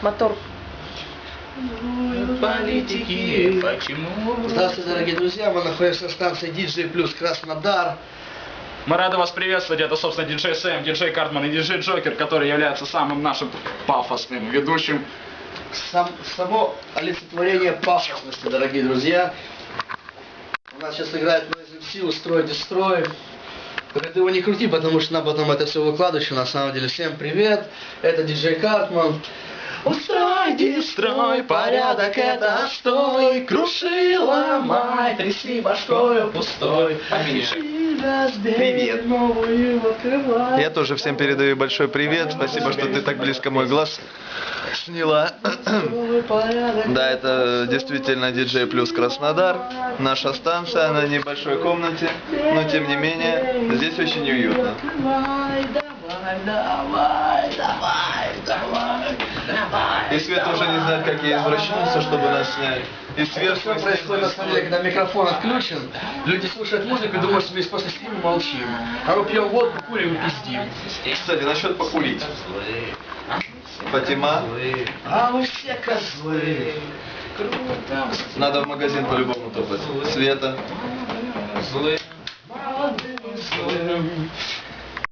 Мотор. Политики, почему? Здравствуйте, дорогие друзья, мы находимся на станции DJ Plus Краснодар. Мы рады вас приветствовать. Это, собственно, диджей Сэм, диджей Картман и диджей Джокер, который является самым нашим пафосным ведущим. Само олицетворение пафосности, дорогие друзья. У нас сейчас играет Noise MC, устрой, дестрой. Только ты его не крути, потому что нам потом это все выкладываешь. На самом деле, всем привет, это диджей Картман. Устрой, дестрой, порядок это отстой, круши, ломай, тряси башкою пустой. Привет. Я тоже всем передаю большой привет. Спасибо, что ты так близко мой глаз сняла. Да, это действительно диджей Плюс Краснодар. Наша станция на небольшой комнате, но тем не менее здесь очень уютно. И Света уже не знает, как я извращался, чтобы нас снять. И сверху... Что происходит на самом деле, когда микрофон отключен, люди слушают музыку и думают, что мы просто сидим и молчим. А мы пьем водку, курим и пиздим. Кстати, насчет покурить. Фатима. А вы все козлы. Надо в магазин по-любому топать. Света. Молодым, злым.